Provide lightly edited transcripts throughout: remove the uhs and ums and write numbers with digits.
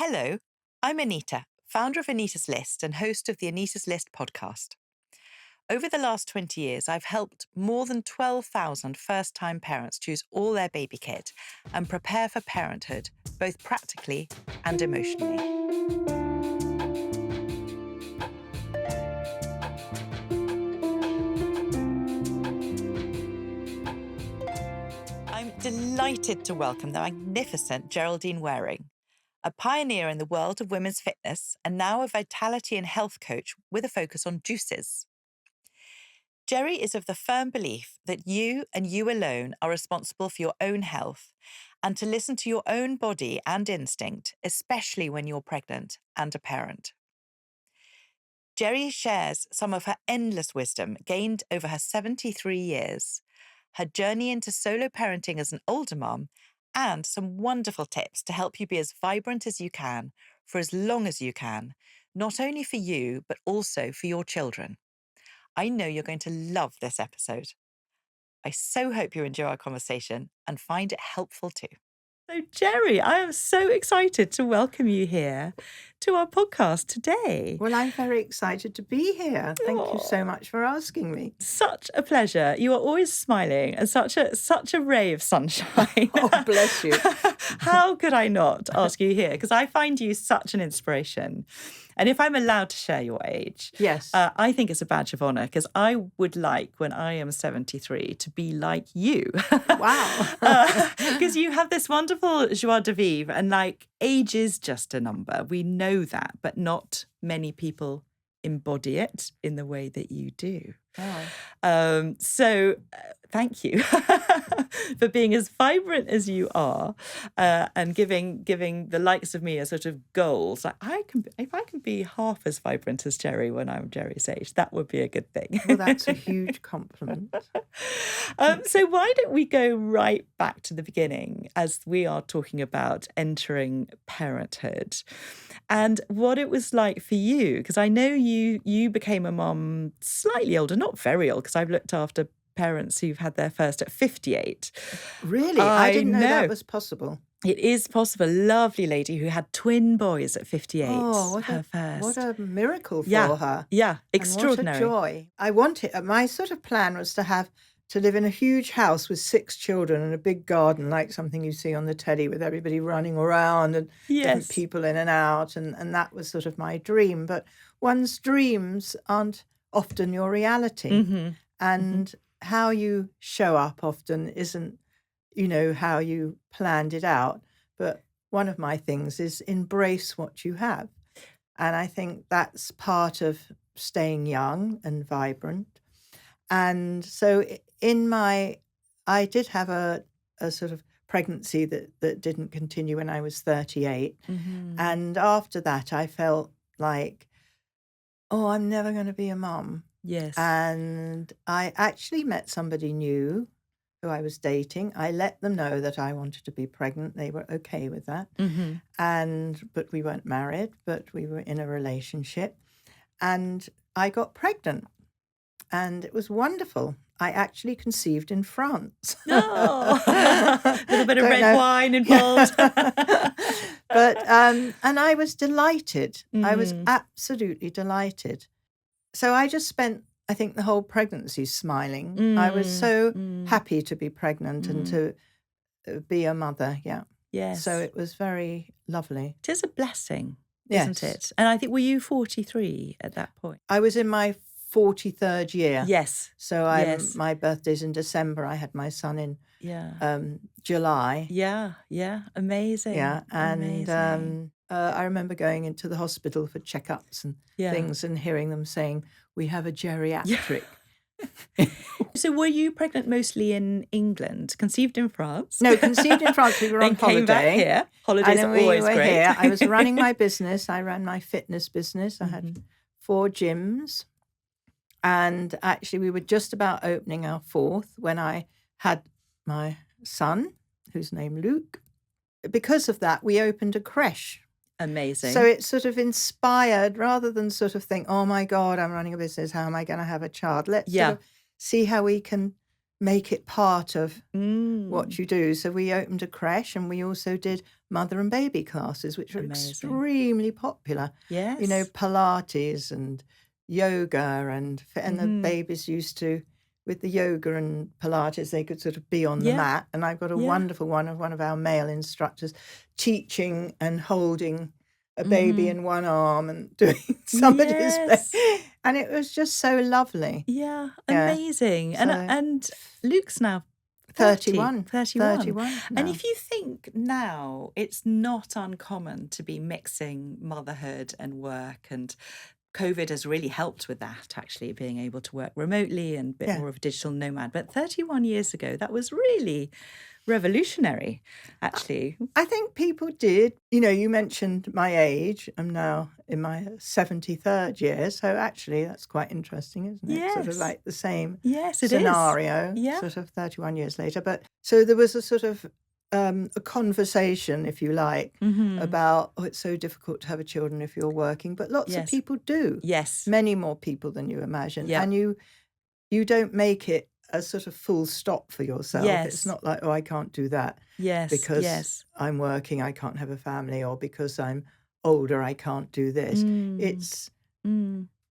Hello, I'm Anita, founder of Anita's List and host of the Anita's List podcast. Over the last 20 years, I've helped more than 12,000 first-time parents choose all their baby kit and prepare for parenthood, both practically and emotionally. I'm delighted to welcome the magnificent Geraldine Waring, a pioneer in the world of women's fitness and now a vitality and health coach with a focus on juices. Jerry is of the firm belief that you and you alone are responsible for your own health and to listen to your own body and instinct, especially when you're pregnant and a parent. Jerry shares some of her endless wisdom gained over her 73 years, her journey into solo parenting as an older mom, and some wonderful tips to help you be as vibrant as you can for as long as you can, not only for you, but also for your children. I know you're going to love this episode. I so hope you enjoy our conversation and find it helpful too. So, Jerry, I am so excited to welcome you here to our podcast today. Well, I'm very excited to be here. Thank you so Aw. much for asking me. Such a pleasure. You are always smiling and such a ray of sunshine. Oh, bless you. How could I not ask you here? Because I find you such an inspiration. And if I'm allowed to share your age, Yes. I think it's a badge of honour because I would like, when I am 73, to be like you. Wow. Because you have this wonderful joie de vivre and age is just a number. We know that, but not many people embody it in the way that you do. Oh. So thank you for being as vibrant as you are and giving the likes of me a sort of goals. If I can be half as vibrant as Jerry when I'm Jerry's age, that would be a good thing. Well, that's a huge compliment. So why don't we go right back to the beginning as we are talking about entering parenthood and what it was like for you? Because I know you became a mom slightly older, not very old, because I've looked after parents who've had their first at 58. Really? I didn't know that was possible. It is possible. A lovely lady who had twin boys at 58. Oh, her first. what a miracle for her. Yeah, extraordinary. And what a joy. I wanted, my sort of plan was to live in a huge house with 6 children and a big garden, like something you see on the telly with everybody running around and different people in and out. And that was sort of my dream. But one's dreams aren't often your reality. Mm-hmm. And how you show up often isn't, how you planned it out. But one of my things is embrace what you have. And I think that's part of staying young and vibrant. And so I did have a sort of pregnancy that didn't continue when I was 38. Mm-hmm. And after that, I felt like, I'm never going to be a mum. Yes. And I actually met somebody new who I was dating. I let them know that I wanted to be pregnant. They were okay with that. Mm-hmm. But we weren't married, but we were in a relationship. And I got pregnant. And it was wonderful. I actually conceived in France. Oh, a little bit of red wine involved. But, and I was delighted. I was Mm. absolutely delighted. So I just spent, I think, the whole pregnancy smiling. I was so happy to be pregnant and to be a mother, yeah. Yes. So it was very lovely. It is a blessing, isn't it? And I think, were you 43 at that point? I was in my 43rd year. Yes. So my birthday's in December. I had my son in July. Yeah. Amazing. Yeah, and amazing. I remember going into the hospital for checkups and things and hearing them saying, we have a geriatric. So were you pregnant mostly in England, conceived in France? No, conceived in France. We were on holiday. Came back here. Holidays are always great. Here. I was running my business. I ran my fitness business. I had 4 gyms. And actually, we were just about opening our 4th when I had my son, who's named Luke. Because of that, we opened a creche. Amazing. So it sort of inspired, rather than sort of think, oh my God, I'm running a business, how am I going to have a child? Let's sort of see how we can make it part of Mm. what you do. So we opened a creche, and we also did mother and baby classes, which are Amazing. extremely popular. Yes. You know, Pilates and yoga, and the babies used to, with the yoga and Pilates, they could sort of be on the mat. And I've got a wonderful one of our male instructors teaching and holding a baby in one arm and doing somebody's and it was just so lovely. Yeah, Yeah. amazing. So, and Luke's now 31. 31. And now. if you think now, it's not uncommon to be mixing motherhood and work, and COVID has really helped with that, actually, being able to work remotely and a bit more of a digital nomad. But 31 years ago, that was really revolutionary, actually. I think people did. You know, you mentioned my age. I'm now in my 73rd year. So actually, that's quite interesting, isn't it? Sort of like the same scenario, sort of 31 years later. But so there was a sort of a conversation, if you like, about, it's so difficult to have a children if you're working. But lots of people do. Yes. Many more people than you imagine. Yeah. And you don't make it a sort of full stop for yourself. Yes. It's not like, I can't do that. Yes. Because I'm working, I can't have a family, or because I'm older, I can't do this. It's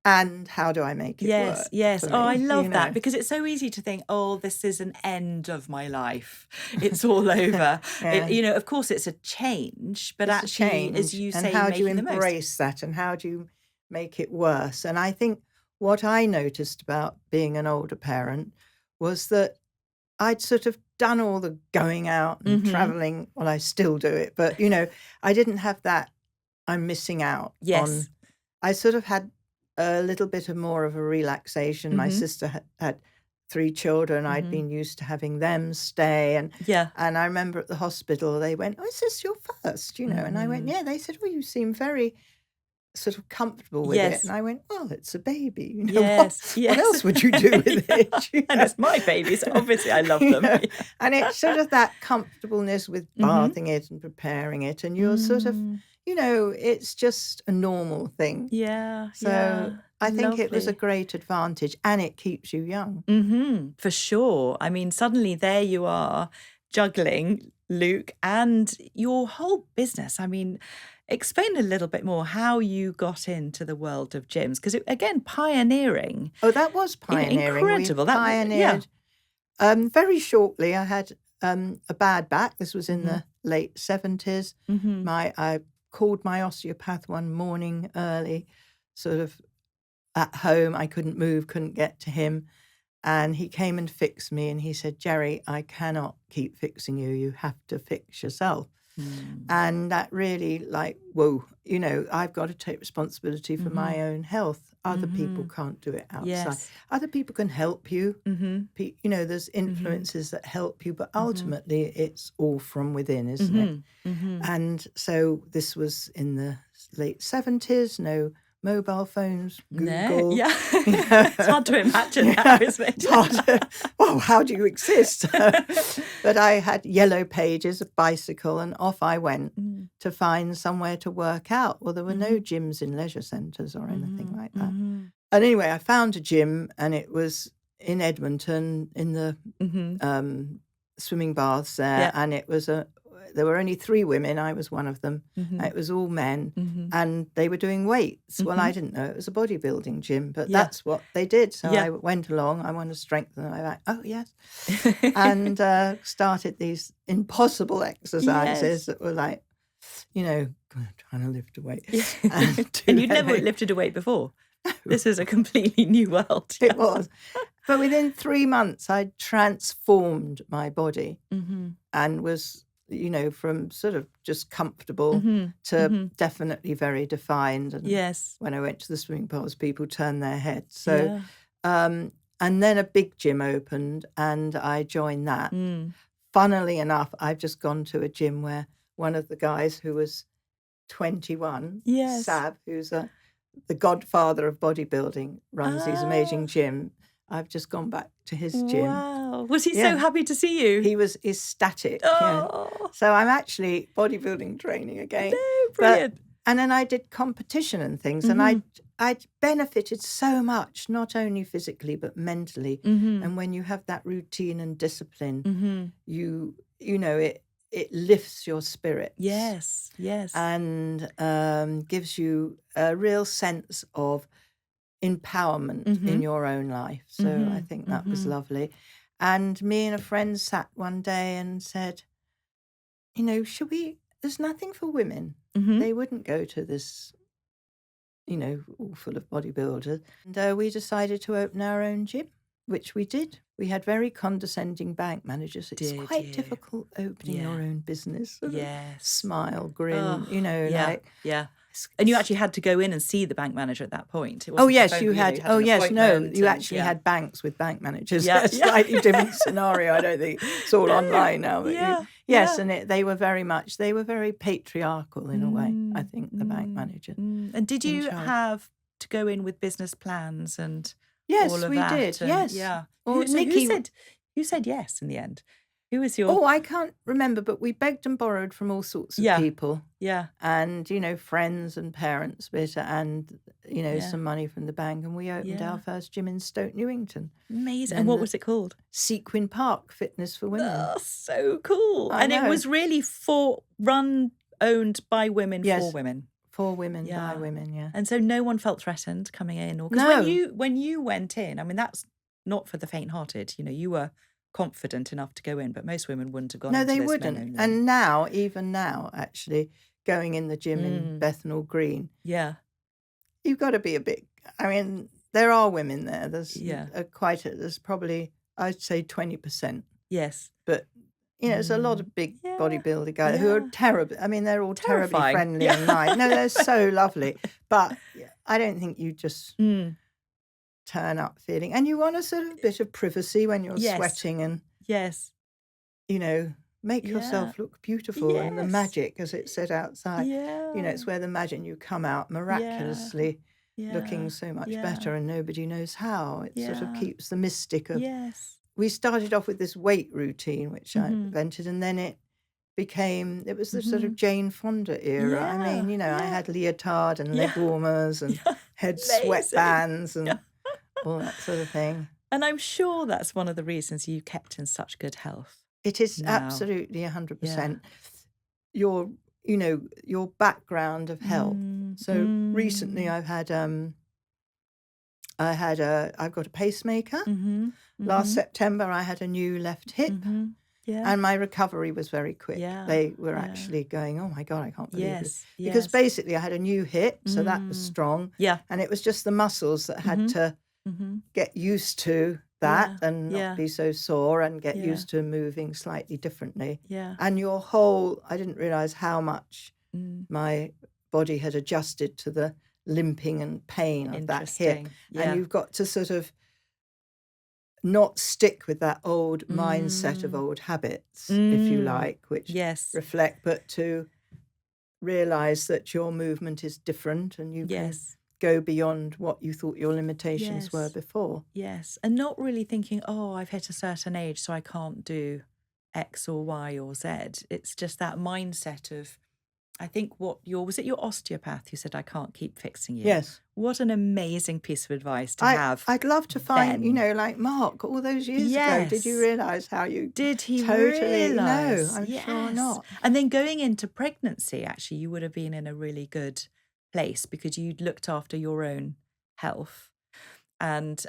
and how do I make it work? Yes. For Oh, I me, love that, because it's so easy to think, this is an end of my life. It's all over. Of course, it's a change, but it's actually, a change. as you say, and how do you making the most. embrace that, and how do you make it worse? And I think what I noticed about being an older parent was that I'd sort of done all the going out and traveling. Well, I still do it, but, I didn't have that I'm missing out on. I sort of had a little bit of more of a relaxation. My sister had 3 children. I'd been used to having them stay. And I remember at the hospital, they went, is this your first? And I went, yeah. They said, well, you seem very sort of comfortable with it. And I went, well, it's a baby. What else would you do with it? And it's my baby, so obviously I love them. And it's sort of that comfortableness with bathing it and preparing it. And you're sort of, it's just a normal thing. So I think it was a great advantage, and it keeps you young. For sure. I mean, suddenly there you are juggling Luke and your whole business. I mean, explain a little bit more how you got into the world of gyms, because again, pioneering. Oh, that was pioneering. Incredible. We pioneered. Very shortly, I had a bad back. This was in the late 70s. I called my osteopath one morning early, sort of at home. I couldn't move, couldn't get to him. And he came and fixed me, and he said, Jerry, I cannot keep fixing you. You have to fix yourself. And that really, whoa, I've got to take responsibility for my own health. Other people can't do it outside. Other people can help you. There's influences that help you, but ultimately it's all from within, isn't it? And so this was in the late 70s, no mobile phones, Google. It's hard to imagine that, isn't it? It's hard. Well, how do you exist? But I had yellow pages, a bicycle, and off I went to find somewhere to work out. Well, there were no gyms in leisure centres or anything like that. And anyway, I found a gym, and it was in Edmonton in the swimming baths there, and it was there were only 3 women. I was one of them. It was all men, and they were doing weights. Well, I didn't know it was a bodybuilding gym, but that's what they did. So I went along. I want to strengthen. And I went, oh, yes. And started these impossible exercises that were like, trying to lift a weight. And you'd never lifted a weight before? No. This is a completely new world. It was. But within 3 months, I transformed my body and was, from sort of just comfortable to definitely very defined. And when I went to the swimming pools, people turned their heads. So, and then a big gym opened, and I joined that. Funnily enough, I've just gone to a gym where one of the guys who was 21, Sab, who's the godfather of bodybuilding, runs these amazing gym. I've just gone back to his gym. Wow. Was he so happy to see you? He was ecstatic. Oh. So I'm actually bodybuilding training again. No, brilliant. And then I did competition and things, and I I'd benefited so much, not only physically but mentally. Mm-hmm. And when you have that routine and discipline, Mm-hmm. you know it lifts your spirits. Yes. Yes. And gives you a real sense of empowerment Mm-hmm. in your own life. So Mm-hmm. I think that was Mm-hmm. lovely. And me and a friend sat one day and said, you know, should we? There's nothing for women. Mm-hmm. They wouldn't go to this, you know, all full of bodybuilders. And we decided to open our own gym, which we did. We had very condescending bank managers. It's Did quite you? difficult opening your Yeah. own business. Sort of Yes. smile, grin, Oh, you know, yeah. like. Yeah. And you actually had to go in and see the bank manager at that point. It Oh wasn't a yes, phone, you know, had. you Oh an yes, no, appointment you and- actually yeah. had banks with bank managers. Yeah, A slightly different scenario. I don't think it's all online now. But Yeah, yes, yeah. and they were very patriarchal in a way. I think the bank manager. And did in you charge. have to go in with business plans and Yes, all of we that? did. And, Yes. yeah. Or So Nikki. who said yes in the end? Who was your? Oh, I can't remember, but we begged and borrowed from all sorts of Yeah. people. Yeah. And, you know, friends and parents, and, you know, Yeah. some money from the bank. And we opened Yeah. our first gym in Stoke Newington. Amazing. And what was it called? Sequin Park Fitness for Women. Oh, so cool. I And it know. was really owned by women Yes. for women. For women, Yeah. by women, yeah. And so no one felt threatened coming in, or because No. when you went in, I mean that's not for the faint-hearted. You know, you were confident enough to go in, but most women wouldn't have gone. No, into they this wouldn't. men only. And now, even now, actually, going in the gym in Bethnal Green, yeah, you've got to be a bit. I mean, there are women there. There's Yeah. There's probably, I'd say 20%. yes, But you know, there's a lot of big Yeah. bodybuilder guys who are Yeah. terrible. I mean, they're all terribly Terrifying. friendly Yeah. and nice. No, they're so lovely. But I don't think you just turn up feeling. And you want a sort of bit of privacy when you're Yes. sweating and, yes, you know, make yourself look beautiful. And the Yes. magic, as it said outside, yeah, you know, it's where the magic, you come out miraculously looking Yeah. so much Yeah. better and nobody knows how. It sort of Yeah. keeps the mystic of. yes, We started off with this weight routine, which I Mhm. invented, and then it was the sort of Jane Fonda era. I mean, you know, I Yeah. had leotard and Yeah. leg warmers and head Amazing. sweatbands and all that sort of thing. And I'm sure that's one of the reasons you kept in such good health. It is Now. absolutely 100%. Your background of health. So recently I've got a pacemaker. Last September I had a new left hip. Yeah. And my recovery was very quick. Yeah, They were yeah. actually going, oh my God, I can't believe this. Yes. Because yes. basically I had a new hip, so that was strong. Yeah. And it was just the muscles that had to get used to that Yeah, and not yeah. be so sore and get Yeah. used to moving slightly differently. Yeah. And I didn't realize how much my body had adjusted to the limping and pain of that hip. Interesting. Yeah. And you've got to sort of not stick with that old mindset of old habits, if you like, which Yes. reflect, but to realize that your movement is different and you can Yes. go beyond what you thought your limitations were Yes. before. Yes. And not really thinking, oh, I've hit a certain age, so I can't do X or Y or Z. It's just that mindset of, I think was it your osteopath who said, I can't keep fixing you? Yes. What an amazing piece of advice to have. I'd love to find, you then. know, like Mark, all those years ago, did you Yes. realise how you Did he totally realise? No, I'm yes. sure not. And then going into pregnancy, actually, you would have been in a really good place because you'd looked after your own health and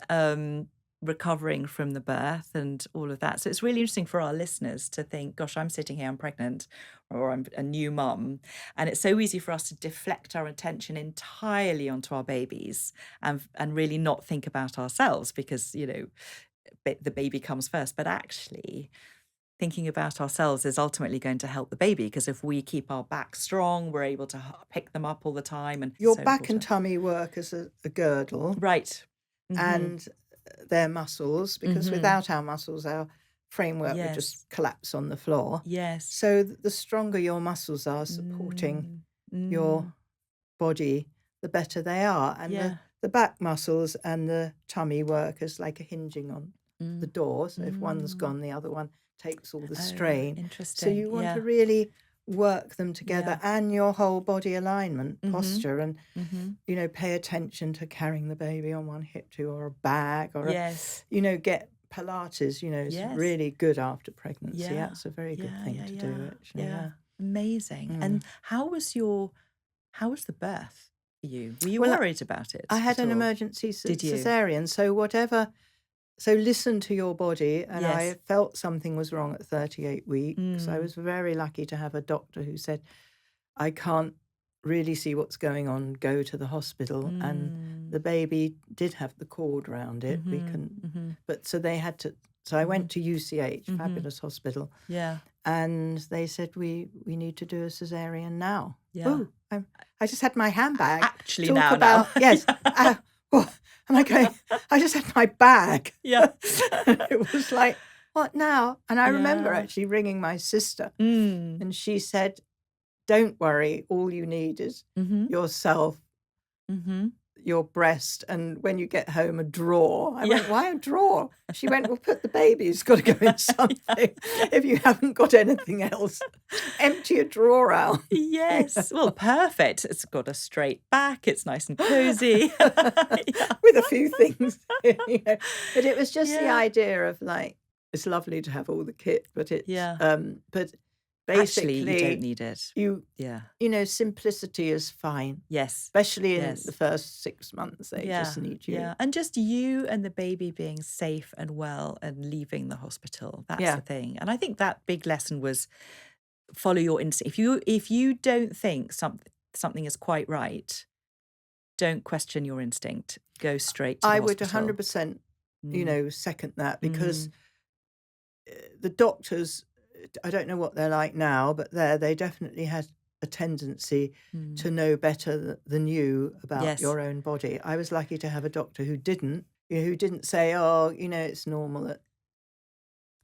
recovering from the birth and all of that. So it's really interesting for our listeners to think, gosh, I'm sitting here, I'm pregnant, or I'm a new mum. And it's so easy for us to deflect our attention entirely onto our babies and really not think about ourselves because, you know, the baby comes first. But actually, thinking about ourselves is ultimately going to help the baby because if we keep our back strong, we're able to pick them up all the time. And Your so back important. and tummy work as a girdle. Right. And their muscles, because without our muscles, our framework would Yes. just collapse on the floor. Yes. So the stronger your muscles are supporting your body, the better they are. And Yeah. the back muscles and the tummy work as like a hinging on the door. So if one's gone, the other one takes all the strain. So Interesting. you want Yeah. to really work them together, and your whole body alignment, posture, and pay attention to carrying the baby on one hip too, or a bag, or get Pilates. Is really good after pregnancy. That's a very good thing to do, actually. Yeah. Amazing. And how was the birth for you? Were you Well, worried about it? I had an emergency cesarean, so listen to your body, and I felt something was wrong at 38 weeks. I was very lucky to have a doctor who said, I can't really see what's going on, go to the hospital. And the baby did have the cord around it. We couldn't, but so they had to, so I went to UCH, fabulous hospital. Yeah. And they said, we need to do a cesarean now. Yeah. Ooh, I just had my handbag. Actually now. Yes. And I go, I just had my bag. Yeah. It was like, what now? And I remember actually ringing my sister, and she said, don't worry, all you need is yourself, your breast, and when you get home, a drawer. I went, why a drawer? She went, well, put the baby, it's got to go in something. If you haven't got anything else, empty a drawer out. Yes. Well, perfect. It's got a straight back. It's nice and cozy. With a few things. But it was just the idea of like, it's lovely to have all the kit, but it's, but basically, actually, you don't need it. Simplicity is fine. Yes. Especially in the first 6 months, they just need you. Yeah, and just you and the baby being safe and well and leaving the hospital. That's the thing. And I think that big lesson was follow your instinct. If you don't think something is quite right, don't question your instinct. Go straight to the hospital. I would 100%, second that, because the doctors, I don't know what they're like now, but they definitely had a tendency to know better than you about your own body. I was lucky to have a doctor who didn't say, oh, it's normal at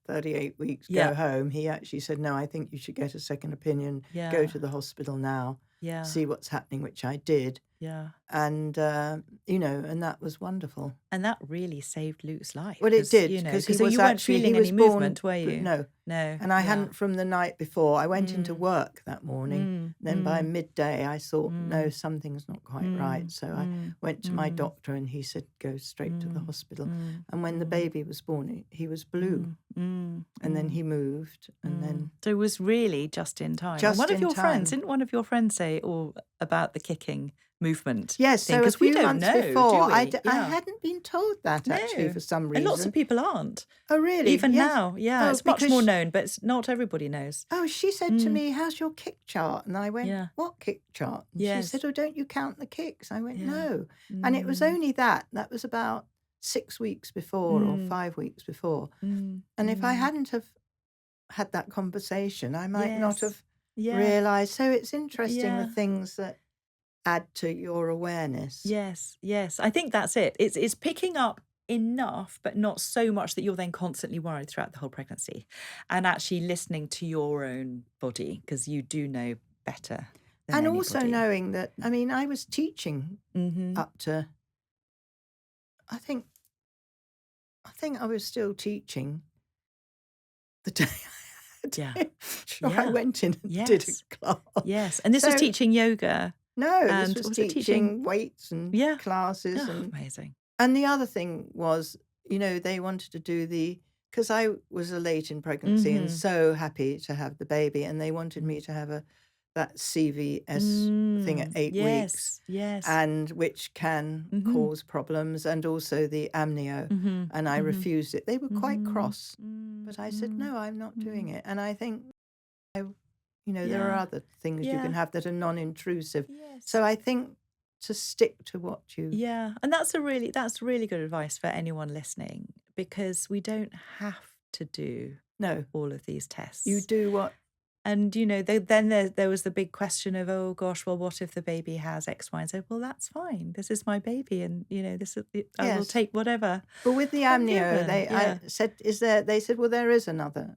38 weeks, go home. He actually said, no, I think you should get a second opinion, go to the hospital now, see what's happening, which I did. Yeah. And, and that was wonderful. And that really saved Luke's life. Well, it did, because you weren't feeling any movement, were you? No. And I hadn't from the night before. I went into work that morning. Then by midday, I thought, no, something's not quite right. So I went to my doctor, and he said, go straight to the hospital. And when the baby was born, he was blue. And then he moved, and then... So it was really just in time. Didn't one of your friends say all about the kicking movement? Yes, so a few months before, I hadn't been told that, actually, for some reason. And lots of people aren't. Oh, really? Even now, Oh, it's much more known, but not everybody knows. Oh, she said to me, how's your kick chart? And I went, what kick chart? And she said, oh, don't you count the kicks? I went, no. And it was only that was about 6 weeks before or 5 weeks before. And if I hadn't have had that conversation, I might not have realised. So it's interesting, the things that add to your awareness. Yes. I think that's it. It's picking up enough, but not so much that you're then constantly worried throughout the whole pregnancy, and actually listening to your own body, because you do know better than and anybody. Also knowing that, I was teaching up to, I think I was still teaching the day I went in and did a class. Yes, and this was teaching yoga. No, this was teaching weights and classes. Amazing. And the other thing was, they wanted to do because I was late in pregnancy and so happy to have the baby, and they wanted me to have that CVS thing at 8 weeks. Yes. And which can cause problems, and also the amnio. And I refused it. They were quite cross. But I said, no, I'm not doing it. And I think, there are other things you can have that are non-intrusive. Yes. So I think to stick to what you... Yeah, and that's really good advice for anyone listening, because we don't have to do all of these tests. You do what... And, then there was the big question of, oh, gosh, well, what if the baby has X, Y, and Z? Well, that's fine. This is my baby, and, I will take whatever. But with the amnio, I said, they said, well, there is another...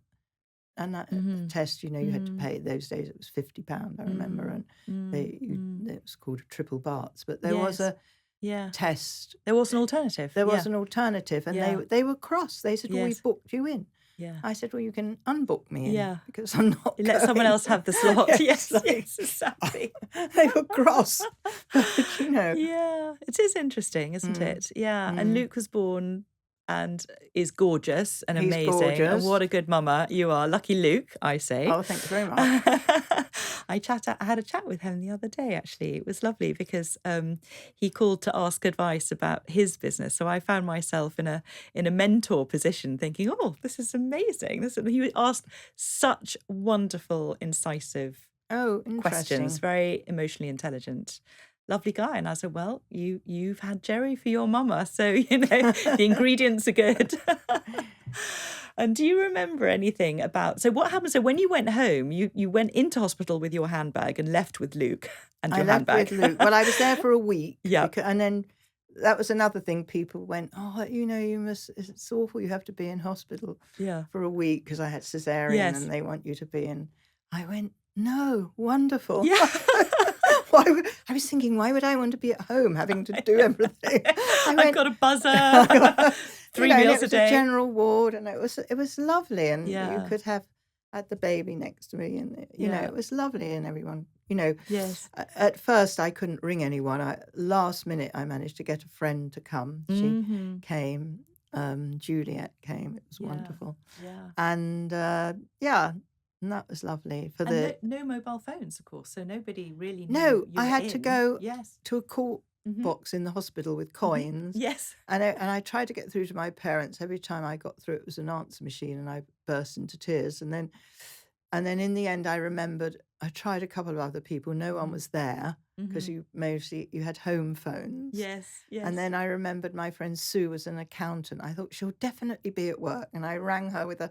And that test, you had to pay. Those days it was £50, I remember, and it was called a triple Barts. But there was a test. There was an alternative. There was an alternative, and they were cross. They said, well, we've booked you in. Yeah. I said, well, you can unbook me in Yeah. because I'm not You let someone going. else have the slot. Yes, Yes, like, yes, exactly. they were cross, but Yeah, it is interesting, isn't mm, it? Yeah, and mm, Luke was born and is gorgeous and he's amazing. And gorgeous. what a good mama you are. Lucky Luke, I say. Oh, thank you very much. I had a chat with him the other day, actually. It was lovely because he called to ask advice about his business. So I found myself in a mentor position thinking, oh, this is amazing. He asked such wonderful, incisive Oh, questions, interesting. very emotionally intelligent. Lovely guy. And I said, well, you've had Jerry for your mama, so the ingredients are good. And do you remember anything about so what happened? So when you went home, you went into hospital with your handbag and left with Luke and I your left with handbag. Luke. Well, I was there for a week Yeah. because, and then that was another thing. People went, "Oh, you must. It's awful. You have to be in hospital Yeah. for a week because I had cesarean, Yes. and they want you to be in." I went, "No, wonderful." Yeah. I was thinking, why would I want to be at home having to do everything? I I've went, got a buzzer. Three and it meals a was a day. general ward, and it was lovely, and you Yeah. could have had the baby next to me, and Yeah. it was lovely, and everyone, Yes. At first I couldn't ring anyone. Last minute I managed to get a friend to come. She Mm-hmm. came. Juliet came. It was Yeah. wonderful, Yeah. and yeah, and that was lovely for And the. no mobile phones, of course, so nobody really knew No, you I were had to in. go Yes. to a court Mm-hmm. box in the hospital with Mm-hmm. coins. Yes. And I tried to get through to my parents. Every time I got through, it was an answer machine, and I burst into tears. And then in the end, I remembered I tried a couple of other people. No one was there because Mm-hmm. you had home phones. Yes. And Yes. then I remembered my friend Sue was an accountant. I thought she'll definitely be at work, and I rang her with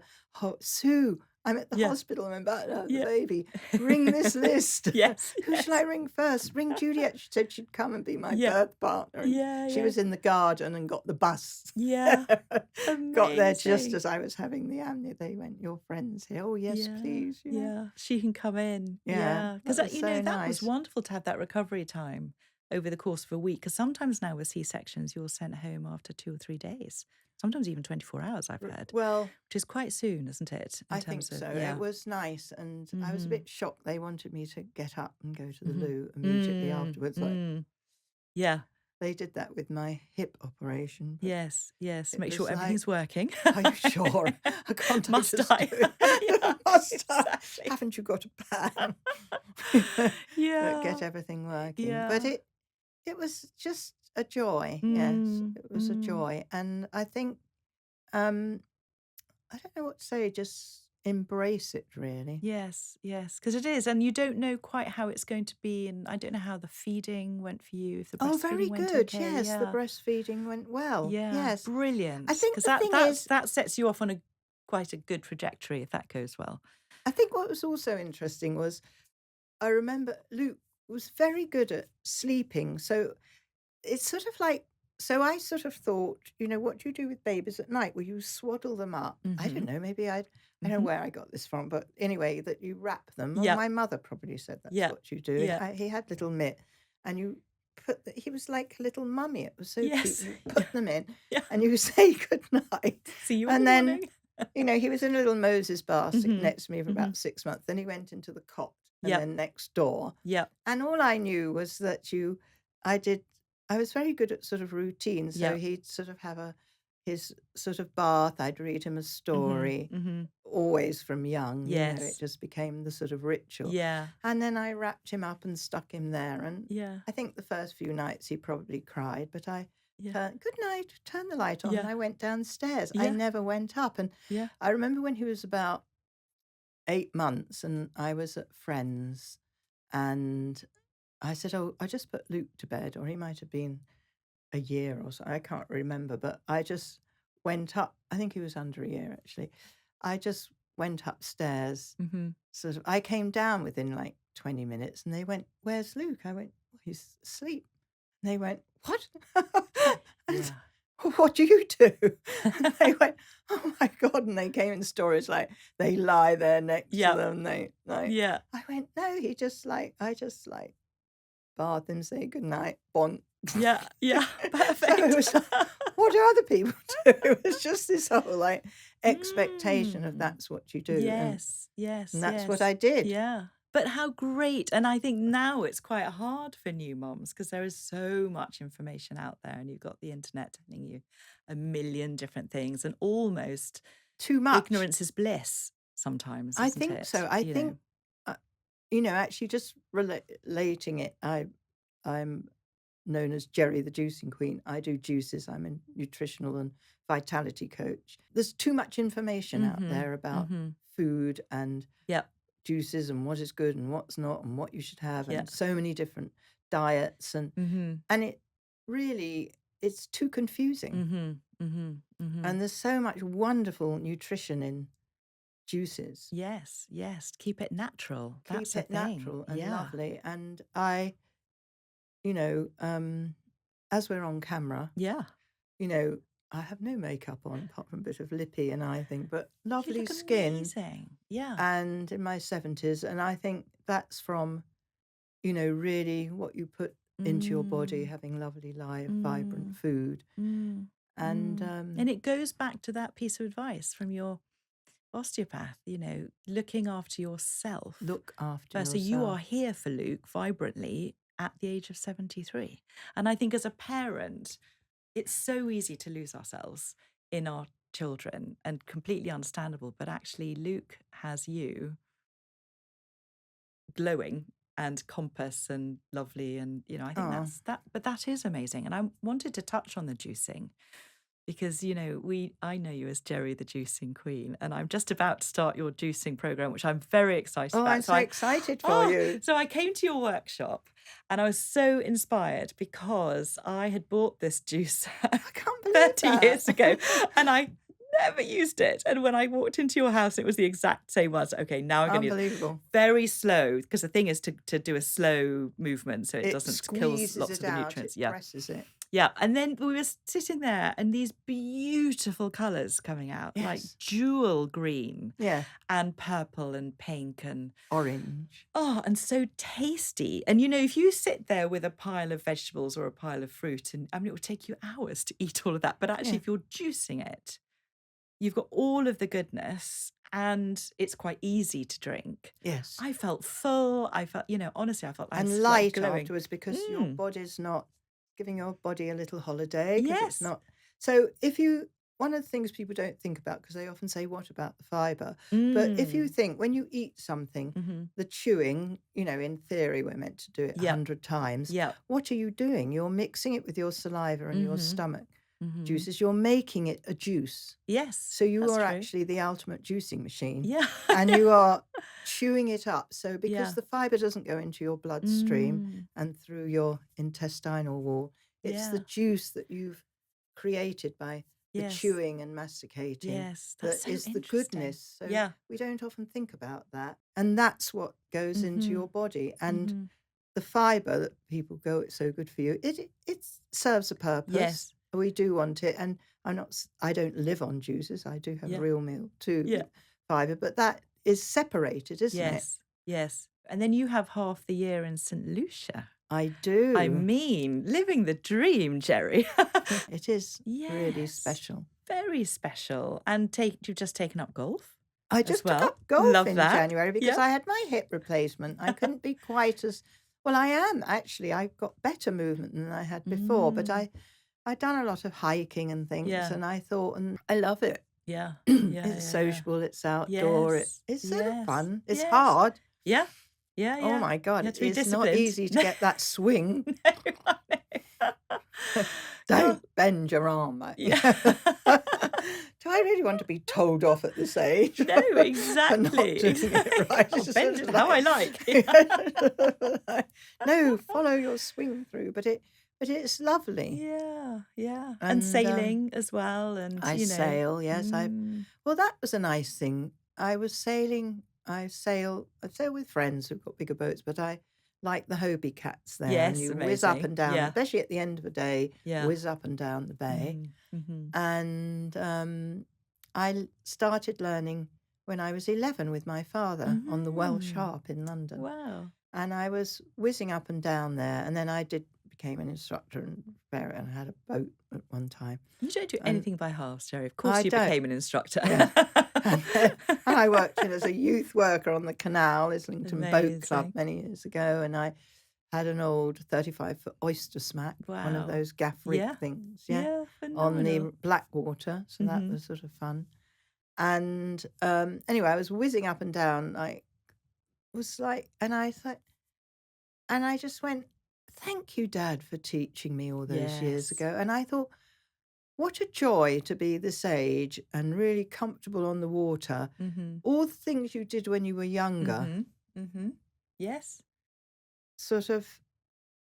Sue, I'm at the Yeah. hospital. I'm about to have the Yeah. baby. Ring this list. Yes. Who shall I Yes. ring first? Ring Juliet. She said she'd come and be my Yeah. birth partner. And Yeah. she was Yes. in the garden and got the bus. Yeah. Got there just Amazing. as I was having the amnia. They went, "Your friend's here." Oh, yes, Yeah. please. Yeah. She can come in. Yeah, Yeah. Because that was so that was nice. wonderful to have that recovery time over the course of a week. Because sometimes now with C-sections, you're sent home after 2 or 3 days. Sometimes even 24 hours, I've heard, Well, which is quite soon, isn't it? In I think terms of, so. yeah. It was nice, and I was a Mm-hmm. bit shocked. They wanted me to get up and go to the Mm-hmm. loo immediately afterwards. Like Yeah. they did that with my hip operation, but Yes. Yes. it Make sure was like, everything's working. are you sure? I can't Must just I? do it. Yeah. Must I? Exactly. Haven't you got a plan? But get Yeah. everything working. But Yeah. it was just a joy. Yes, Mm, it was a mm. joy, and I think um, I don't know what to say. Just embrace it, really. Yes, yes, because it is, and you don't know quite how it's going to be, and I don't know how the feeding went for you, if the Oh, very breastfeeding went good. okay. Yes, the Yeah, breastfeeding went well. yeah, Yes, I brilliant. think Because the thing that is, that sets you off on a quite a good trajectory if that goes well. I think what was also interesting was I remember Luke was very good at sleeping. So it's sort of like, so I sort of thought, what do you do with babies at night? Well, you swaddle them up. I don't Mm-hmm. know, maybe I don't know Mm-hmm. where I got this from, but anyway, that you wrap them. Well, Yep. my mother probably said that's Yep. what you do. Yep. He had little mitt, and you he was like a little mummy. It was so cute. Yes. You Yeah. put them in, Yeah. and you say good night, See you in the and then morning. he was in a little Moses bar sitting Mm-hmm. next to me for Mm-hmm. about 6 months. Then he went into the cot, and Yep. then next door. Yep. And all I knew was that I did, I was very good at sort of routine. So Yep. he'd sort of have his sort of bath. I'd read him a Mm-hmm. story, Mm-hmm. always from young, it Yes. just became the sort of ritual. Yeah. And then I wrapped him up and stuck him there. And Yeah. I think the first few nights he probably cried, but I Yeah. good night, turn the light on. And Yeah. I went downstairs. I Yeah. never went up. And Yeah. I remember when he was about 8 months and I was at friends, and I said, "Oh, I just put Luke to bed," or he might have been a year or so. I can't remember, but I just went up. I think he was under a year, actually. I just went upstairs. Mm-hmm. Sort of, I came down within like 20 minutes, and they went, "Where's Luke?" I went, "Well, he's asleep." And they went, "What?" And Yeah. what do you do? And they went, "Oh my God." And they came in stories like they lie there next to Yep. them. Yeah. I went, "No, I just bath him, say goodnight, bon." Yeah. Yeah. So it was Perfect. what do other people do? It was just this whole like expectation of Mm. that's what you do, Yes, and yes, that's what yes. I did. Yeah. But how great. And I think now it's quite hard for new moms because there is so much information out there and you've got the internet telling you a million different things and almost Too much. ignorance is bliss sometimes, I isn't think it? so. I think, uh, actually, just relating it, I'm known as Jerry the Juicing Queen. I do juices. I'm a nutritional and vitality coach. There's too much information out Mm-hmm. there about Mm-hmm. food and Yep. juices and what is good and what's not and what you should have Yeah. and so many different diets Mm-hmm. and it really it's too confusing. Mm-hmm. Mm-hmm. Mm-hmm. And there's so much wonderful nutrition in juices. Yes, yes. Keep it natural. That's Keep the it thing. natural and Yeah. lovely. And I, you know, as we're on camera, Yeah. you know, I have no makeup on apart from a bit of lippy and I think, but You lovely look skin amazing. Yeah. and in my 70s. And I think that's from, really what you put into your body, Mm, having lovely, live, vibrant mm, food. mm, And mm. And it goes back to that piece of advice from your osteopath, looking after yourself look after first. So you are yourself. here for Luke vibrantly at the age of 73. And I think as a parent, it's so easy to lose ourselves in our children and completely understandable. But actually, Luke has you glowing and compass and lovely. And, I think Oh, but that is amazing. And I wanted to touch on the juicing because, I know you as Jerry, the juicing queen, and I'm just about to start your juicing program, which I'm very excited I'm about. so excited for you. So I came to your workshop and I was so inspired because I had bought this juicer I can't believe 30 that. years ago and I never used it. And when I walked into your house, it was the exact same one. So, okay, now I'm going to Unbelievable. very slow because the thing is to do a slow movement so it doesn't kill Squeezes lots it of the out, nutrients. it Yeah. presses it. Yeah. And then we were sitting there and these beautiful colours coming out, like Yes. jewel green Yeah. and purple and pink and Orange. and so tasty. And if you sit there with a pile of vegetables or a pile of fruit, and I mean, it will take you hours to eat all of that. But actually, Yeah. if you're juicing it, you've got all of the goodness and it's quite easy to drink. Yes. I felt full. I felt, honestly, I felt like And like light glowing. afterwards because your body's not giving your body a little holiday because it's Yes. not. So one of the things people don't think about because they often say, what about the fiber? But if you think when you eat something, the chewing, in theory, we're meant to do it 100 times. Yeah. What are you doing? You're mixing it with your saliva and your stomach Mm-hmm. juices. You're making it a juice. Yes. So you that's are true. actually the ultimate juicing machine. Yeah. And you are chewing it up. So because Yeah. the fiber doesn't go into your bloodstream and through your intestinal wall, it's the juice that you've created by the Yes. chewing and masticating Yes. That's that so is the interesting. goodness. So Yeah. we don't often think about that. And that's what goes into your body. And the fiber that people go, it's so good for you. It serves a purpose. Yes. We do want it. And I don't live on juices. I do have a real meal too with fiber, but that is separated, isn't it? Yes. Yes. And then you have half the year in St. Lucia. I do. I mean, living the dream, Jerry. It is really Yes. special. Very special. And you've just taken up golf? I as just took well. up golf Love in that. January because Yeah. I had my hip replacement. I couldn't be quite as well. I am actually. I've got better movement than I had before, but I'd done a lot of hiking and things, Yeah. and I thought, and I love it. Yeah. It's sociable. It's outdoor. Yes. It's so Yes. fun. It's Yes. hard. Yeah. Yeah. Oh my God! You have to be It's not disciplined. easy to get that swing. No, I know. Don't bend your arm, mate. Yeah. Do I really want to be told off at this age? No, For not exactly. doing it right. I'll It's bend sort it of how I like. No, follow your swing through, but it's lovely. Yeah, yeah. And And, sailing as well. And I sail, yes. Well, that was a nice thing. I was sailing. I sail with friends who've got bigger boats, but I like the Hobie cats there, and Yes, you whiz up amazing. and down, Yeah. especially at the end of the day, Yeah. whiz up and down the bay. Mhm. And I started learning when I was 11 with my father on the Welsh Mhm. Harp in London. Wow. And I was whizzing up and down there, and then I became became an instructor and had a boat at one time. You don't do And anything by halves, Jerry. Of course I you don't. became an instructor. Yeah. And I worked in as a youth worker on the canal, Islington Boat Club, Amazing. many years ago, and I had an old 35-foot oyster smack, one of Wow. those gaff rig Yeah. things, yeah, Yeah, on the phenomenal. Blackwater, so that Mhm. was sort of fun. And, anyway, I was whizzing up and down, like, was like and I thought and I just went, "Thank you, Dad, for teaching me all those years Yes. ago." And I thought, what a joy to be this age and really comfortable on the water. Mhm. All the things you did when you were younger Mhm. Mhm. Yes. sort of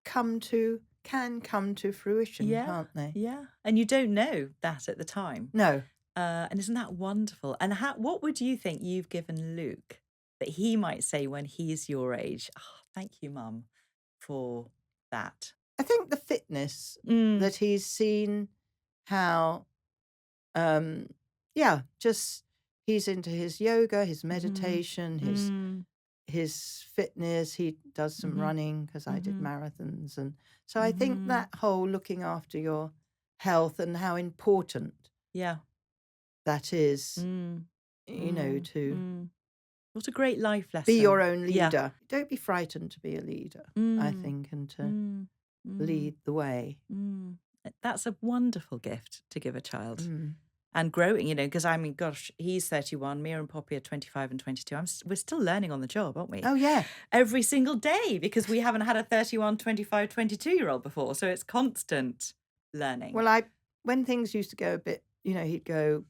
can come to fruition, Yeah. can't they? Yeah. And you don't know that at the time. No. And isn't that wonderful? And what would you think you've given Luke that he might say when he's your age? Oh, thank you, Mum, for that. I think the fitness Mm. that he's seen how, um, yeah, just he's into his yoga, his Mhm. meditation, Mm. his fitness. He does some Mhm. running because I did Mhm. marathons, and so I think Mhm. that whole looking after your health and how important Yeah. that is, Mm. Mm. to Mm. What a great life be your lesson. own Yeah. leader. Don't be frightened to be a leader, I Mm. think, and to Mm. Mm. lead the way. Mm. That's a wonderful gift to give a child. Mm. And growing, because I mean, gosh, he's 31, Mia and Poppy are 25 and 22. We're still learning on the job, aren't we? Oh, yeah. Every single day, because we haven't had a 31, 25, 22-year-old before. So it's constant learning. Well, when things used to go a bit, he'd go,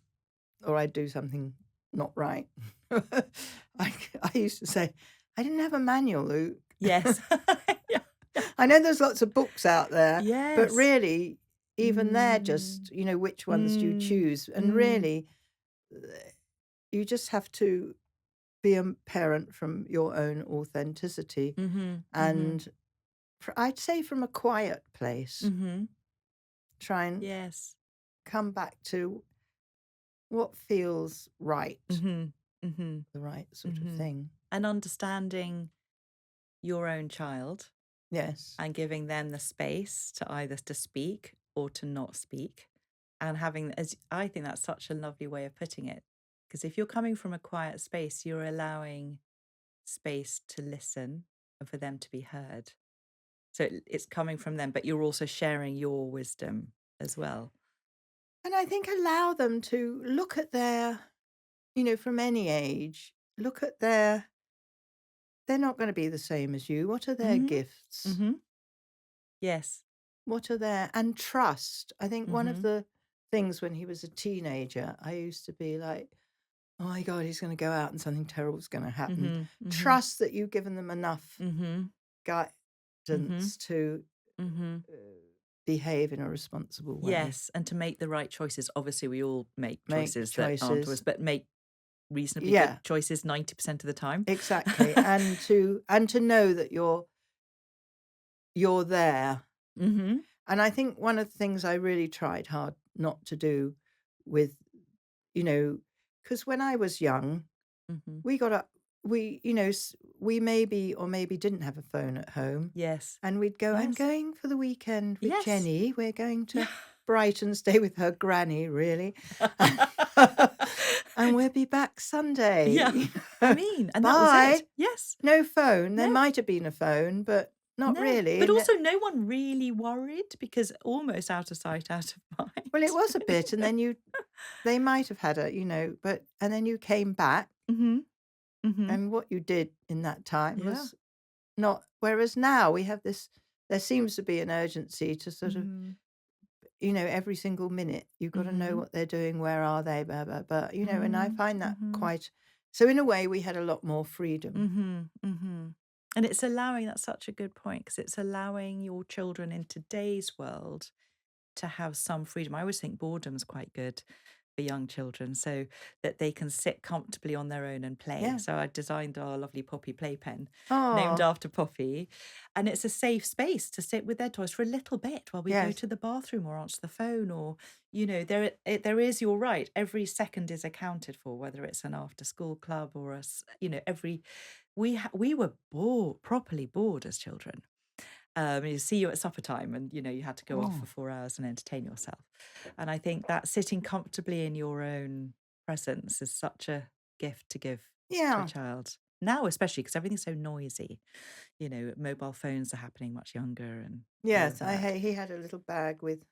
or I'd do something not right. I used to say, I didn't have a manual, Luke. Yes. Yeah. Yeah. I know there's lots of books out there, but Yes. really, even they're Mm. just, which ones do you Mm. choose? And Mm. really, you just have to be a parent from your own authenticity. Mhm. Mhm. And I'd say from a quiet place, Mhm. try and Yes. come back to what feels right, Mhm. Mhm. the right sort of Mhm. thing. And understanding your own child Yes. and giving them the space to either to speak or to not speak, and having, as I think that's such a lovely way of putting it, because if you're coming from a quiet space, you're allowing space to listen and for them to be heard. So it's coming from them, but you're also sharing your wisdom as well. And I think allow them to look at from any age, look at they're not going to be the same as you. What are their Mhm. gifts? Mhm. Yes. What are their, and trust. I think one of Mhm. the things when he was a teenager, I used to be like, oh my God, he's going to go out and something terrible's going to happen. Mhm. Mhm. Trust that you've given them enough Mhm. Mhm. guidance to Mhm. uh, behave in a responsible way, Yes, and to make the right choices. Obviously, we all make make choices that aren't ours, choices. but make reasonably good Yeah, choices 90% of the time. exactly. And to know that you're there. Mhm. And I think one of the things I really tried hard not to do with, you know, because when I was young, Mhm. we got up, we maybe or maybe didn't have a phone at home. Yes. And we'd go, I'm Yes. going for the weekend with Yes. Jenny. We're going Yeah. to Brighton, stay with her granny, really. And we'll be back Yeah. Sunday. I mean, and that was it. Bye. Yes. No phone. There No. might have been a phone, but not No. really. But also no one really worried because almost out of sight, out of Well, it mind. was a bit, and then they might have had but and then you came back, Mhm. Mhm. and what you did in that time Yeah. was not. Whereas now we have this, there seems to be an urgency to sort of, Mhm. every single minute you've got to know Mhm. what they're doing, where are they, blah, blah, blah, and I Mhm. find that Mhm. quite. So in a way, we had a lot more freedom. Mhm, mhm. And it's allowing, that's such a good point, because it's allowing your children in today's world to have some freedom. I always think boredom's quite good for young children so that they can sit comfortably on their own and play. Yeah. So I designed our lovely Poppy playpen named Oh, after Poppy, and it's a safe space to sit with their toys for a little bit while we go yes. to the bathroom or answer the phone, or there is, you're right, every second is accounted for, whether it's an after school club or every we were bored, properly bored as children. You see you at supper time, and you had to go off for Oh, 4 hours and entertain yourself. And I think that sitting comfortably in your own presence is such a gift to give to a yeah. child now, especially because everything's so noisy. Mobile phones are happening much younger and all of Yes, that. he had a little bag with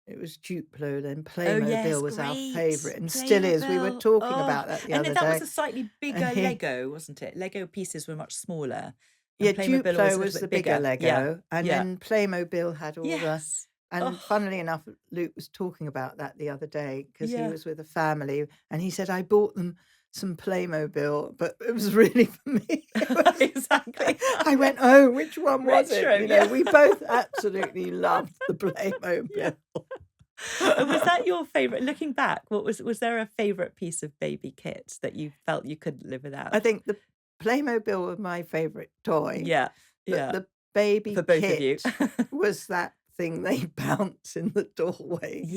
it was Duplo, then Oh yes, Playmobil was our great. favourite and still is. We were Playmobil. talking Oh, about that the and then other that was day. a slightly And bigger he Lego, wasn't it? Lego pieces were much smaller, Yeah, and Playmobil always Duplo a little was the bit bigger bigger. Yeah. Lego, and Yeah. then Playmobil had all the Yes. and Oh, funnily enough, Luke was talking about that the other day because he yeah. was with a family, and he said, "I bought them some Playmobil, but it was really for me." It was Exactly. I went, "Oh, which one was it?" Retro, yeah. We both absolutely loved the Yeah. Playmobil. And was that your favourite? Looking back, was there a favourite piece of baby kit that you felt you couldn't live I without? think the Playmobil was my favorite toy, Yeah. but Yeah. the For baby both of you. kit was that thing they bounce in the doorway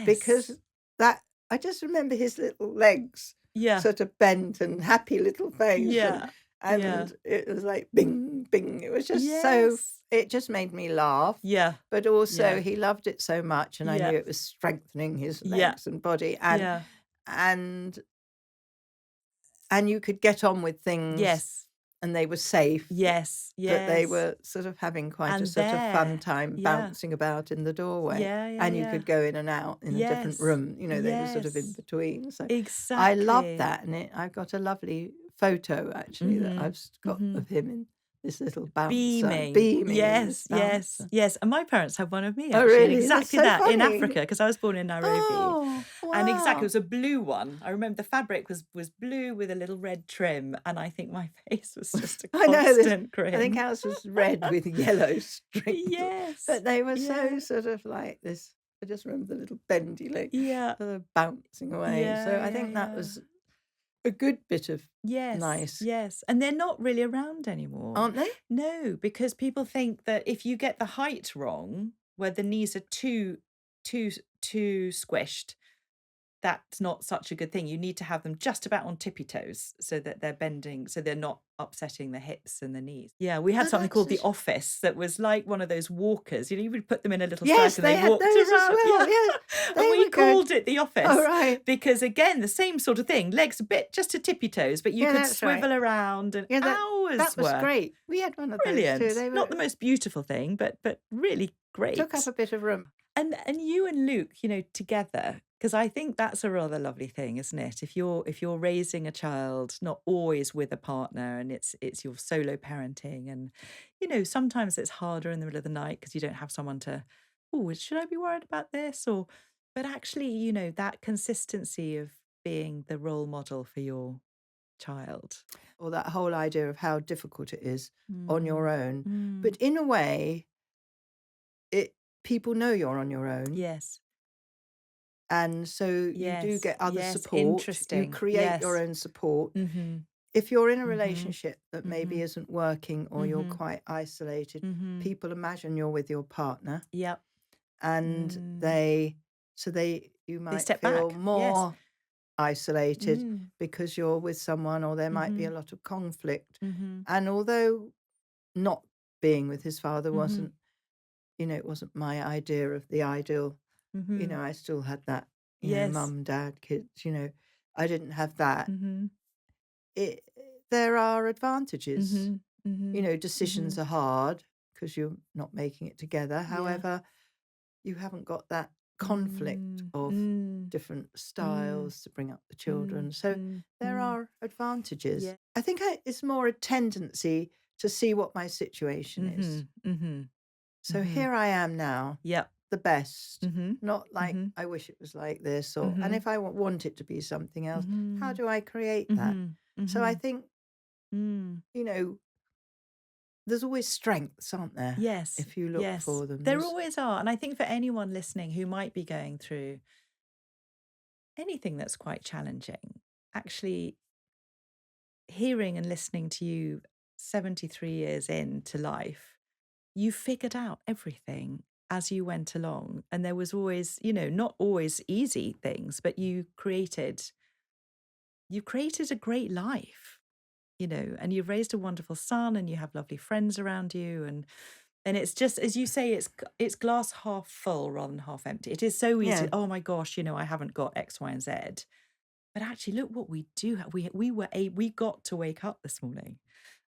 because Yes. that I just remember his little legs Yeah. sort of bent and happy little face Yeah. Yeah. and it was like bing bing. It was just so Yes. it just made me laugh. Yeah. But also Yeah. he loved it so much and I Yeah. knew it was strengthening his Yeah. legs and body Yeah. and and you could get on with things Yes. and they were safe, Yes. but they Yes. were sort of having quite a And sort of fun there. time Yeah. bouncing about in the doorway, Yeah, yeah, and you yeah. could go in and out in a different Yes. room, they were sort of in Yes. between, so I loved Exactly. that, and I've got a lovely photo actually that Mhm. got Mhm. of him in this little bouncer, Beaming. beaming in this Yes, yes, bouncer. yes. And my parents had one of me Oh, actually, and really? That's exactly so that in funny. Africa, because I was born in Nairobi. Oh, And exactly, it wow. was a blue one. I remember the fabric was blue with a little red trim, and I think my face was just a I know this. constant I think grin. ours was red with yellow strings, Yes. but they were so Yeah. sort of like this. I just remember the little bendy leg Yeah. sort of bouncing away. Yeah, So I yeah, think that yeah. was a good bit of Yes, nice, yes. And they're not really around anymore. aren't they? No, because people think that if you get the height wrong, where the knees are too too squished, that's not such a good thing. You need to have them just about on tippy toes so that they're bending, so they're not upsetting the hips and the knees. Yeah, we had Oh, something that's called the just, office that was like one of those walkers. You would put them in a little yes, circle and they they had walked those as around. well. Yeah. Yes, And they we were good. called it the Oh, office right. because, again, the same sort of thing. Legs a bit just to tippy toes, but you Yeah, could that's right. swivel around and Yeah, hours that was worth. great. We had one of those too. Brilliant. They Not the were most beautiful thing, but really took up great. a bit of room. And you and Luke, together, because I think that's a rather lovely thing, isn't it? If you're raising a child, not always with a partner, and it's your solo parenting, and sometimes it's harder in the middle of the night because you don't have someone to, oh, should I be worried about this? But actually, that consistency of being the role model for your child. Or that whole idea of how difficult it is on your Mm, own. But mm, in a way, it people know you're on your own, yes, and so you do yes, get other yes, support. You interesting. create your Yes. own support. Mm-hmm. If you're in a Mm-hmm. relationship that maybe Mm-hmm. isn't working or you're Mm-hmm. quite isolated, Mm-hmm. people imagine you're with your partner Yep. and Mm. you They might step feel back. Yes. more isolated Mm. because you're with someone or there might be a Mhm. lot of conflict. Mhm. And although not being with his father Mhm. wasn't, it wasn't my idea of the ideal, Mhm. I still had that, Yes. mum, dad, kids, I didn't have that. Mhm. It there are advantages. Mhm. Mhm. Decisions Mhm. are hard because you're not making it together. Yeah. However, you haven't got that conflict Mm. of Mm. different Mm. styles to bring up the children. Mm. So Mm. there Mm. are advantages. Yeah. I think it's more a tendency to see what my situation is. Mhm. Mhm. So Mhm. here I am now, Yep. the best, Mhm. not like Mhm. I wish it was like this, and Mhm. if I want it to be something else, how Mhm. do I create that? Mhm. So I Mhm. think, Mm. you know, there's always strengths, aren't there? Yes. If you look Yes. for them. There always are. And I think for anyone listening who might be going through anything that's quite challenging, actually hearing and listening to you 73 years into life, you figured out everything as you went along. And there was always, not always easy things, but you created a great life. and you've raised a wonderful son and you have lovely friends around you. And it's just, as you say, it's glass half full rather than half empty. It is so easy. Yeah. Oh my gosh, I haven't got X, Y, and Z. But actually, look what we do have. We got to wake up this morning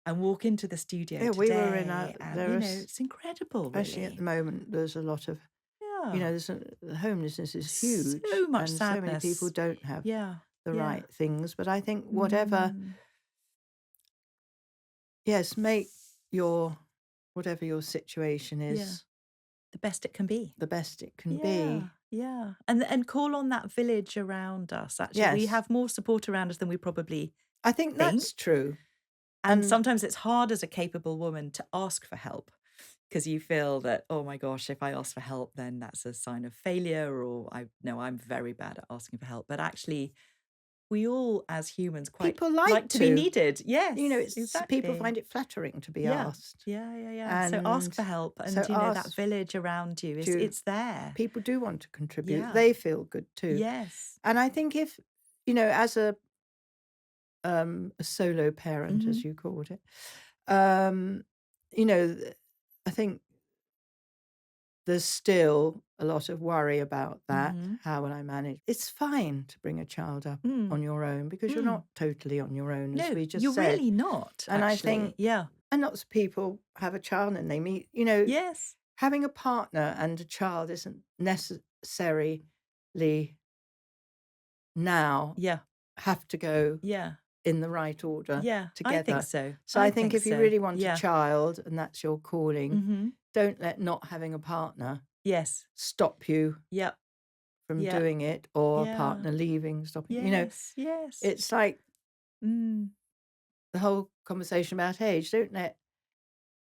and walk into the studio Yeah, we were in today, and there is, it's incredible, especially at really. the moment, there's a lot of, Yeah, the homelessness is huge, so much and so many people sadness. don't have Yeah, the yeah. right things. But I think Mm, make your, whatever your situation yeah, is, the best it can be. the best it can Yeah, be. yeah, and call on that village around us. Actually, we Yes, have more support around us than we probably I think think. that's true. And And sometimes it's hard as a capable woman to ask for help because you feel that, oh my gosh, if I ask for help, then that's a sign of failure, or I know I'm very bad at asking for help. But actually, we all as humans quite people like like to be to, needed. Yes, people exactly. find it flattering to be Yeah, asked. yeah, yeah, yeah. So ask And for help, and so that ask village around you is to, it's there. people do want to contribute. Yeah. They feel good too. Yes. And I think if, as a solo parent, Mm-hmm. as you called it, um, you know, th- I think there's still a lot of worry about that. Mm-hmm. How will I manage? It's fine to bring a child up Mm. on your own, because you're Mm. not totally on your own, as No, we just you're said. really not, And I actually. think, Yeah. and lots of people have a child and they meet, Yes. having a partner and a child isn't necessarily now Yeah. have to go Yeah. in the right order Yeah. I think together. so. So I I think think if you so. really want a Yeah. child and that's your calling, Mm-hmm. don't let not having a partner Yes. stop you Yep. from Yep. doing it, or a Yeah. partner leaving, stopping. Yes. Yes. It's like Mm. the whole conversation about age. Don't let,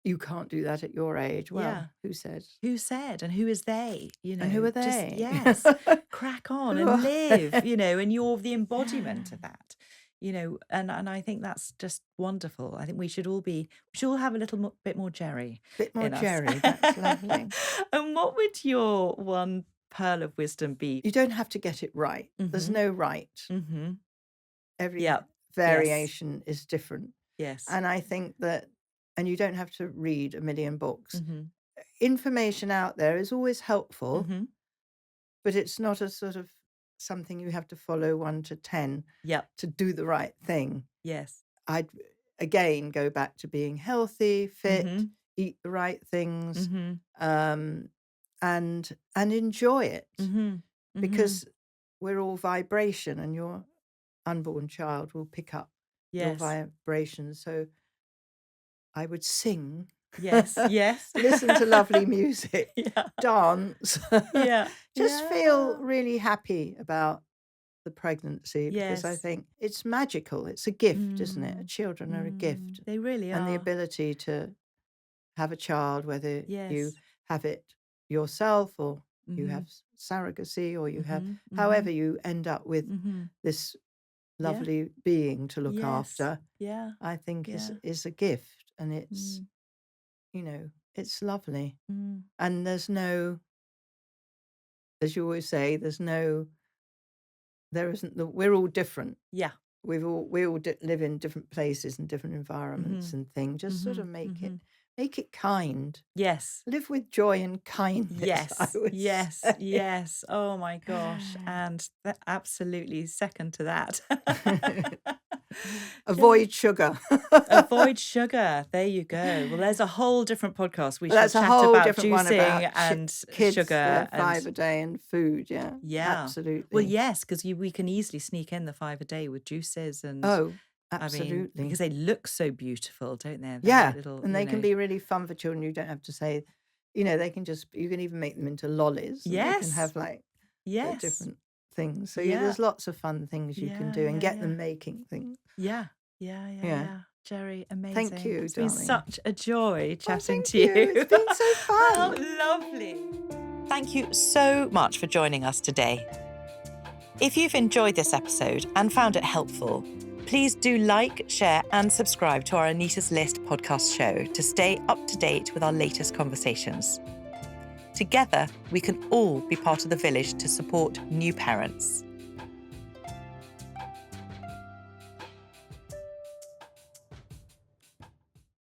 you can't do that at your age. Well, Yeah. who said? Who said, and who is they? And who are Just, they? yes, crack on Who and are live, and you're the embodiment of that, and I think that's just wonderful. I think we should all have a little bit more Jerry Bit more in us. Jerry. That's lovely. And what would your one pearl of wisdom be? You don't have to get it right. There's Mm-hmm. no right. Mm-hmm. Every Yeah. Yes. variation is different. Yes. And I think that, and you don't have to read a million books. Mm-hmm. Information out there is always helpful, Mm-hmm. but it's not a sort of something you have to follow 1 to 10 Yep. to do the right thing. Yes. I'd again go back to being healthy, fit, Mm-hmm. eat the right things, Mm-hmm. and enjoy it, Mm-hmm. Mm-hmm. because we're all vibration, and your unborn child will pick up your Yes. vibration. So I would sing, Yes. Yes. listen to lovely music, Yeah. dance, Yeah. just feel Yeah. really happy about the pregnancy, because I Yes. think it's magical. It's a gift, isn't it? Mm. Children are a gift, They really and the are. ability to have a child, whether you Yes. have it yourself, or you Mm-hmm. have surrogacy, or you have, Mm-hmm. however you end up with Mm-hmm. this Yeah. lovely being to look Yes. after, Yeah. I think Yeah. is a gift, and it's, Mm. it's lovely. Mm. And there's no, as you always say, there isn't we're all different. Yeah. We all live in different places and different environments Mm-hmm. and things. Just sort of Mm-hmm. make it kind. Yes. Live with joy and kindness, I Yes. would Yes. say. Yes. Oh my gosh. And absolutely second to that. Avoid sugar. Avoid sugar. There you go. Well, there's a whole different podcast. We Well, shall that's a chat whole about different one juicing about and kids, sugar 5 a day, and food. Yeah, yeah. absolutely. Well, yes, because we can easily sneak in the 5 a day with juices and Oh, I mean, absolutely. because they look so beautiful, don't they? They're Yeah, like little, and they can be really fun for children. You don't have to say, they can just, you can even make them into lollies. And they can Yes. have like Yes. different things. So Yeah. there's lots of fun things you can do, and get them Yeah. making things. Yeah. Yeah. Yeah. Yeah. Yeah. Jerry, amazing. Thank you, It's been darling. such a joy chatting thank to you. you. It's been so fun. Oh, lovely. Thank you so much for joining us today. If you've enjoyed this episode and found it helpful, please do like, share, and subscribe to our Anita's List podcast show to stay up to date with our latest conversations. Together, we can all be part of the village to support new parents.